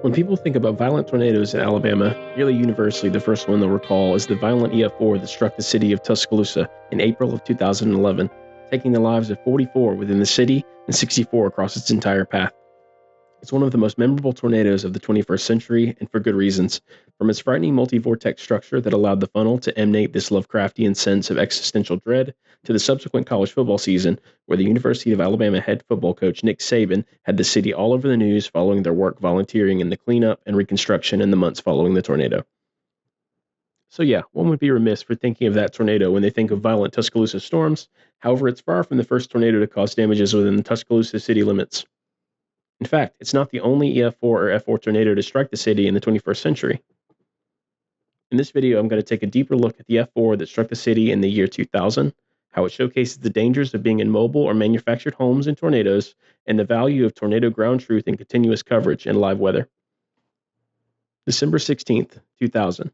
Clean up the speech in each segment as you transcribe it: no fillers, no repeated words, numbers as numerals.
When people think about violent tornadoes in Alabama, nearly universally the first one they'll recall is the violent EF4 that struck the city of Tuscaloosa in April of 2011, taking the lives of 44 within the city and 64 across its entire path. It's one of the most memorable tornadoes of the 21st century, and for good reasons. From its frightening multi-vortex structure that allowed the funnel to emanate this Lovecraftian sense of existential dread, to the subsequent college football season, where the University of Alabama head football coach Nick Saban had the city all over the news following their work volunteering in the cleanup and reconstruction in the months following the tornado. So yeah, one would be remiss for thinking of that tornado when they think of violent Tuscaloosa storms. However, it's far from the first tornado to cause damages within the Tuscaloosa city limits. In fact, it's not the only EF4 or F4 tornado to strike the city in the 21st century. In this video, I'm going to take a deeper look at the F4 that struck the city in the year 2000, how it showcases the dangers of being in mobile or manufactured homes in tornadoes, and the value of tornado ground truth and continuous coverage in live weather. December 16th, 2000.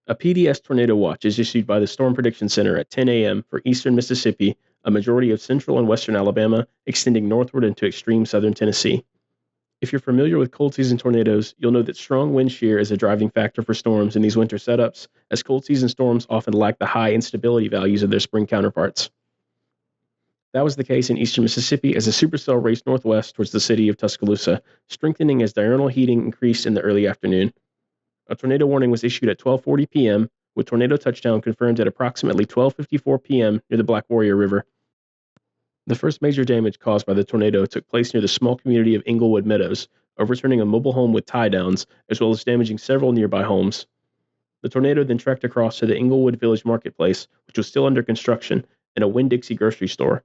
A PDS tornado watch is issued by the Storm Prediction Center at 10 a.m. for eastern Mississippi, a majority of central and western Alabama, extending northward into extreme southern Tennessee. If you're familiar with cold season tornadoes, you'll know that strong wind shear is a driving factor for storms in these winter setups, as cold season storms often lack the high instability values of their spring counterparts. That was the case in eastern Mississippi as a supercell raced northwest towards the city of Tuscaloosa, strengthening as diurnal heating increased in the early afternoon. A tornado warning was issued at 12:40 p.m., with tornado touchdown confirmed at approximately 12:54 p.m. near the Black Warrior River. The first major damage caused by the tornado took place near the small community of Inglewood Meadows, overturning a mobile home with tie downs, as well as damaging several nearby homes. The tornado then trekked across to the Inglewood Village Marketplace, which was still under construction, and a Winn-Dixie grocery store.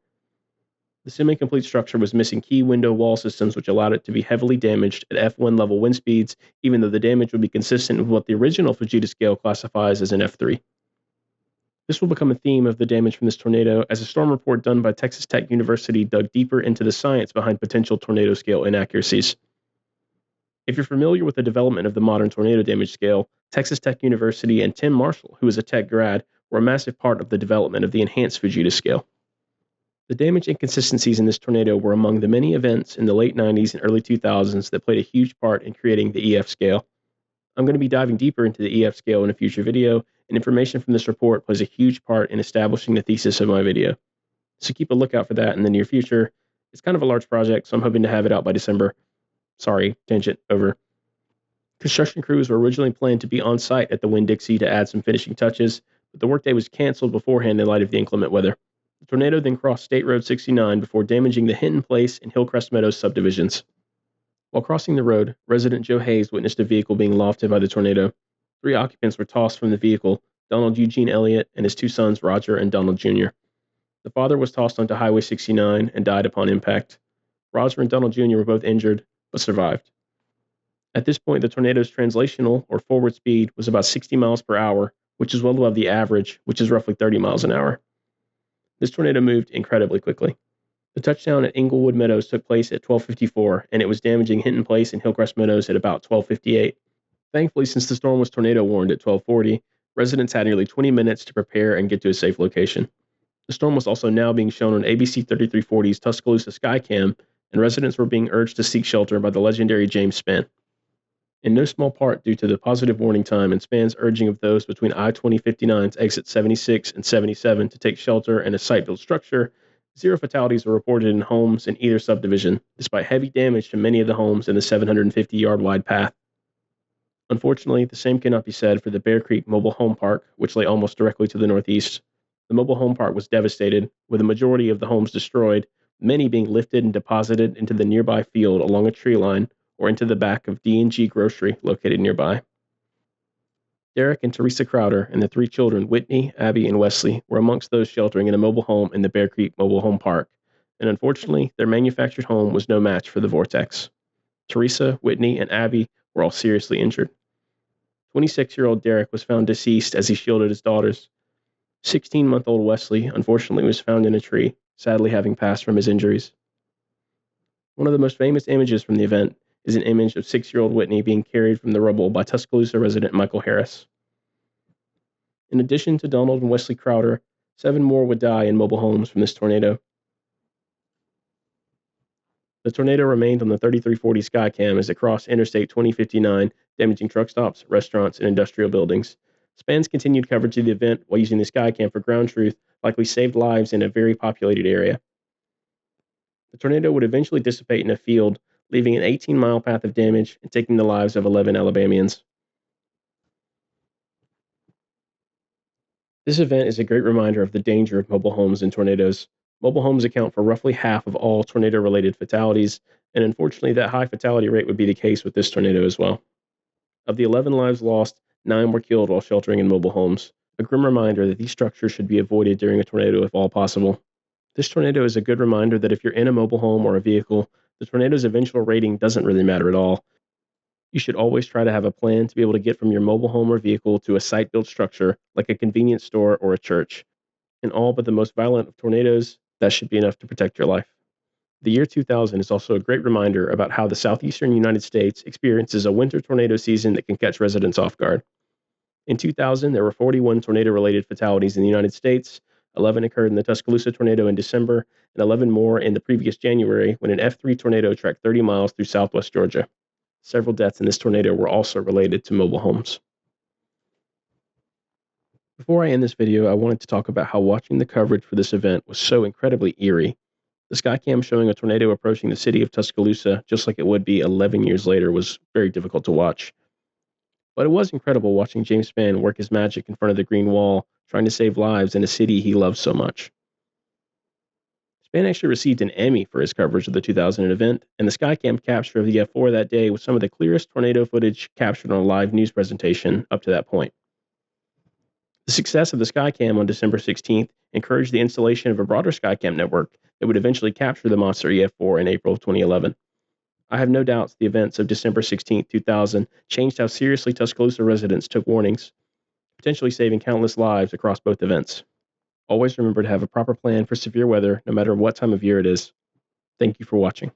The semi-complete structure was missing key window wall systems, which allowed it to be heavily damaged at F1 level wind speeds, even though the damage would be consistent with what the original Fujita scale classifies as an F3. This will become a theme of the damage from this tornado as a storm report done by Texas Tech University dug deeper into the science behind potential tornado scale inaccuracies. If you're familiar with the development of the modern tornado damage scale, Texas Tech University and Tim Marshall, who is a Tech grad, were a massive part of the development of the enhanced Fujita scale. The damage inconsistencies in this tornado were among the many events in the late 90s and early 2000s that played a huge part in creating the EF scale. I'm going to be diving deeper into the EF scale in a future video, and information from this report plays a huge part in establishing the thesis of my video. So keep a lookout for that in the near future. It's kind of a large project, so I'm hoping to have it out by December. Sorry, tangent over. Construction crews were originally planned to be on site at the Winn-Dixie to add some finishing touches, but the workday was canceled beforehand in light of the inclement weather. The tornado then crossed State Road 69 before damaging the Hinton Place and Hillcrest Meadows subdivisions. While crossing the road, resident Joe Hayes witnessed a vehicle being lofted by the tornado. 3 occupants were tossed from the vehicle: Donald Eugene Elliott and his 2 sons, Roger and Donald Jr. The father was tossed onto Highway 69 and died upon impact. Roger and Donald Jr. were both injured, but survived. At this point, the tornado's translational, or forward speed, was about 60 miles per hour, which is well above the average, which is roughly 30 miles an hour. This tornado moved incredibly quickly. The touchdown at Inglewood Meadows took place at 12:54, and it was damaging Hinton Place and Hillcrest Meadows at about 12:58. Thankfully, since the storm was tornado warned at 12:40, residents had nearly 20 minutes to prepare and get to a safe location. The storm was also now being shown on ABC 3340's Tuscaloosa Skycam, and residents were being urged to seek shelter by the legendary James Spann. In no small part due to the positive warning time and Spann's urging of those between I-2059's exit 76 and 77 to take shelter in a site-built structure, 0 fatalities were reported in homes in either subdivision, despite heavy damage to many of the homes in the 750-yard wide path. Unfortunately, the same cannot be said for the Bear Creek Mobile Home Park, which lay almost directly to the northeast. The mobile home park was devastated, with a majority of the homes destroyed, many being lifted and deposited into the nearby field along a tree line or into the back of D&G Grocery located nearby. Derek and Teresa Crowder and the 3 children, Whitney, Abby, and Wesley, were amongst those sheltering in a mobile home in the Bear Creek Mobile Home Park, and unfortunately, their manufactured home was no match for the vortex. Teresa, Whitney, and Abby were all seriously injured. 26-year-old Derek was found deceased as he shielded his daughters. 16-month-old Wesley, unfortunately, was found in a tree, sadly having passed from his injuries. One of the most famous images from the event is an image of 6-year-old Whitney being carried from the rubble by Tuscaloosa resident Michael Harris. In addition to Donald and Wesley Crowder, 7 more would die in mobile homes from this tornado. The tornado remained on the 3340 Skycam as it crossed Interstate 2059, damaging truck stops, restaurants, and industrial buildings. Spans continued coverage of the event while using the Skycam for ground truth, likely saved lives in a very populated area. The tornado would eventually dissipate in a field, leaving an 18-mile path of damage and taking the lives of 11 Alabamians. This event is a great reminder of the danger of mobile homes in tornadoes. Mobile homes account for roughly half of all tornado related fatalities, and unfortunately, that high fatality rate would be the case with this tornado as well. Of the 11 lives lost, 9 were killed while sheltering in mobile homes, a grim reminder that these structures should be avoided during a tornado if all possible. This tornado is a good reminder that if you're in a mobile home or a vehicle, the tornado's eventual rating doesn't really matter at all. You should always try to have a plan to be able to get from your mobile home or vehicle to a site built structure like a convenience store or a church. In all but the most violent of tornadoes, that should be enough to protect your life. The year 2000 is also a great reminder about how the southeastern United States experiences a winter tornado season that can catch residents off guard. In 2000, there were 41 tornado related fatalities in the United States. 11 occurred in the Tuscaloosa tornado in December, and 11 more in the previous January when an F3 tornado tracked 30 miles through southwest Georgia. Several deaths in this tornado were also related to mobile homes. Before I end this video, I wanted to talk about how watching the coverage for this event was so incredibly eerie. The Skycam showing a tornado approaching the city of Tuscaloosa, just like it would be 11 years later, was very difficult to watch. But it was incredible watching James Spann work his magic in front of the green wall, trying to save lives in a city he loves so much. Spann actually received an Emmy for his coverage of the 2000 event, and the Skycam capture of the F4 that day was some of the clearest tornado footage captured on a live news presentation up to that point. The success of the Skycam on December 16th encouraged the installation of a broader Skycam network that would eventually capture the monster EF4 in April of 2011. I have no doubts the events of December 16, 2000 changed how seriously Tuscaloosa residents took warnings, potentially saving countless lives across both events. Always remember to have a proper plan for severe weather, no matter what time of year it is. Thank you for watching.